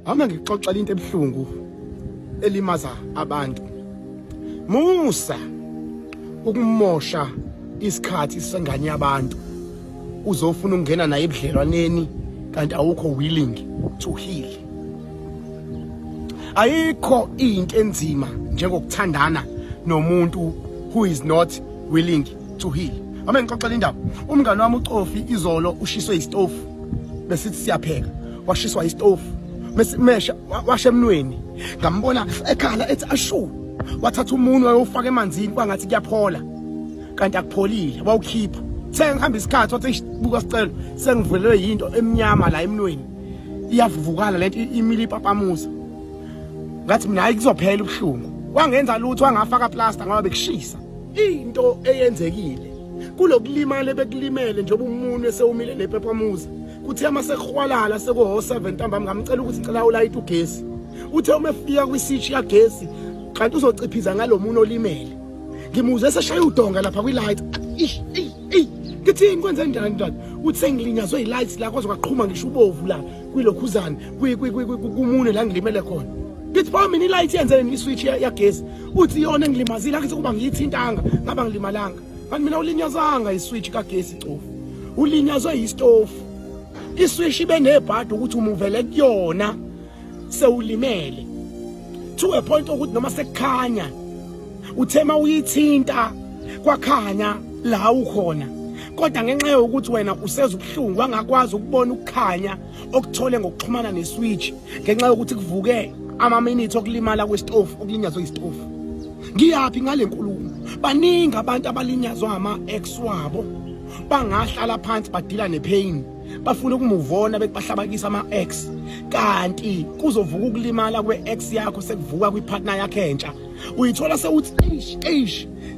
Ama ngixoxela into ebhlungu elimaza abantu. Musa ukumosha isikhathi sengane yabantu. Uzofuna ukungena naye ebudlelwaneni kanti awukho willing to heal. Ayikho into enzima njengokuthandana nomuntu who is not willing to heal. Ama ngixoxela indaba. Umngane wami uCofi izolo ushiswe istove. Besithi siyapheka. Washiswa istove. Mesha washemnweni. Ngambona ekhala ethi ashu. Wathatha umunwe wayofaka emanzini kwangathi kuyaphola. Kanti akupholile. Wawukhipha. Sengihamba isikhathi wathi buka sicelo sengivulelwe into emnyama la emnweni. Iyavuvukala lento imili ipapamuza. Ngathi mina ayikuzophela ubuhlungu. Wangenza lutho wangafaka plaster ngoba bekushisa. Into eyenzekile kulokulimala bekulimele njengoba umunwe sewumile nepapamuza. Kuthe ama sekhwalala sekuho 7 ntambama ngamcela ukuthi ngicela ulayite ugesi. Uthe uma efika kwisitshi yagesi kanti uzociphiza ngalomunwe olimele. Ngimuze seshaya udonga lapha kwilight. Ngithini kwenze njani ndaba? Uthi sengilinyazwe ilights la kwaze kwaqhuma ngisho ubovu la kwilokhuzana kumunwe la ngilimele khona. Ngithi pha mina ilight yenzeni iswitch yagesi. Uthi yona engilimazile akithi kuba ngiyithintanga ngaba ngilimalanga. Kanti mina ulinyazanga iswitch kagesi Cofi. Ulinyazwe istove. Iswitch ibe nebhadi ukuthi umuvele kuyona sewulimele. To a point ukuthi noma sekukhanya uthema uyithinta kwakhanya la ukhona. Kodwa ngenxa yokuthi wena useza ubhlungu wangakwazi ukubona ukukhanya okuthole ngokuxhumana neswitch ngenxa yokuthi kuvuke ama minutes okulimala kwestove okulinyazwe istove. Ngiyapi ngale nkulumo? Baningi abantu abalinyazwa ama ex wabo bangahlala phansi badila nepain. Bafuna ukumuvona bebahlabakisa ama ex kanti kuzovuka ukulimala kwe-ex yakho sekuvuka kwipartner yakhe entsha. Uyithola sewuthi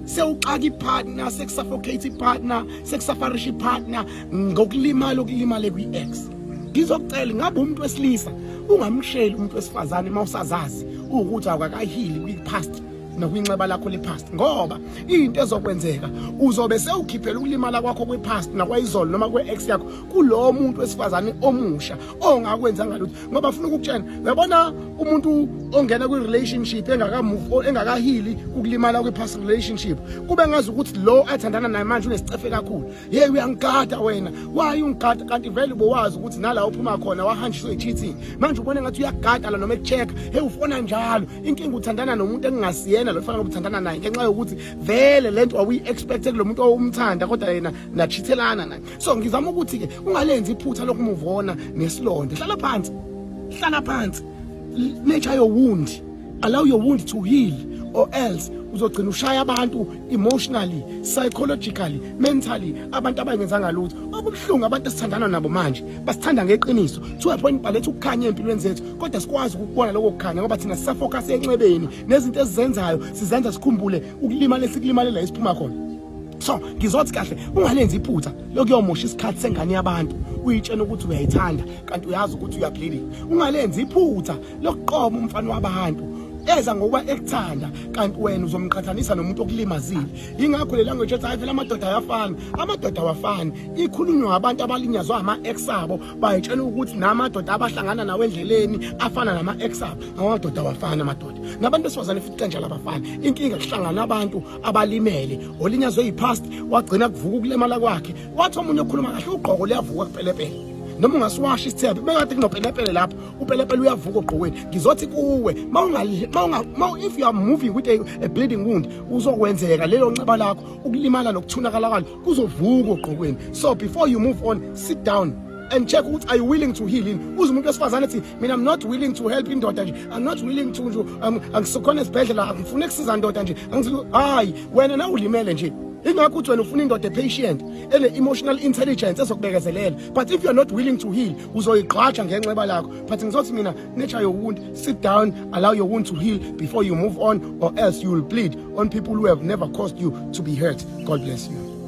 sewuxaka ipartner sekusuffocate ipartner sekusafarish ipartner ngokulimala okulimale kwi-ex. Ngizokucela ngabe umuntu wesilisa ungamsheli umuntu wesifazane mawusazazi ukuthi akakahili kwi-past nokwinxeba lakho le-past ngoba into ezokwenzeka uzobe sewukhiphela ukulimala kwakho kwe-past nakwayizolo noma kwe-ex yakho kulowo muntu wesifazane omusha ongakwenza ngalutho ngoba ufuna ukukutshela uyabona umuntu ongena kwi-relationship engakahili ukulimala kwe-past relationship kube ngazi ukuthi lo athandana naye manje unesicefe kakhulu hey uyangigada wena why ungigada kanti vele bowazi ukuthi nala uphuma khona wahanjiswe cheating manje ubone ngathi uyagada la noma ekucheck hey ufona njalo inkinga uthandana nomuntu engingasiyena lo ufana ukuthandana naye ngenxa yokuthi vele lento awi expected lo muntu owumthanda kodwa yena nachithelana naye. So ngizama ukuthi ke ungalenzi iphutha lokumuvona nesilonda. Hlala phansi nature your wound, allow your wound to heal or else uzogcina ushaya abantu emotionally, psychologically, mentally abantu abangenzanga lutho. Okubuhlungu abantu esithandana nabo manje basithanda ngeqiniso to a point balethe ukukhanya empilweni zethu kodwa sikwazi ukubona lokho kukhanya ngoba thina sisafocus enxebeni nezinto ezizenzayo sizenza sikhumbule ukulimala esikulimalela isiphuma khona. So ngizothi kahle ungalenzi iphutha lokuyomosha isikhathi sengane yabantu uyitshena ukuthi uyayithanda kanti uyazi ukuthi uyableeding. Ungalenzi iphutha lokuqoma umfana wabantu eza ngoba ekuthanda kanti wena uzomqhathanisa nomuntu okulimazile. Ingakho le language ethi ayivela amadoda ayafana. Amadoda awafani. Ikhulunywa abantu abalinyazwa ama ex abo bayitshela ukuthi namadoda abahlangana nawe endleleni afana nama ex abo. Amadoda awafana amadoda. Nabantu besifazane futhi kanjalo abafana. Inkinga kuhlangana abantu abalimele olinyazwe yipast wagcina kuvuka ukulemala kwakhe. Wathi umuntu okhuluma kahle ugqoko liyavuka kupelepele. Noma ungasiwashi isithembe bekade kunopelepele lapha upelepele uyavuka ogqokweni. Ngizothi kuwe if you are moving with a bleeding wound uzokwenzeka lelo nxeba lakho ukulimala nokuthunakala kwalo kuzovuka ogqokweni. So before you move on sit down and check ukuthi are you willing to heal in. Uze umuntu wesifazane ethi mina I'm not willing to help indoda nje, I'm not willing to angisikhona esibhedlela angifune kusiza indoda nje hayi wena na ulimele nje. Ingakho uthi wena ufuna indoda patient ene-emotional intelligence ezokubekezelela. But if you are not willing to heal uzoyigqatsha ngenxeba lakho. But ngizothi mina nature your wound, sit down, allow your wound to heal before you move on or else you will bleed on people who have never caused you to be hurt. God bless you.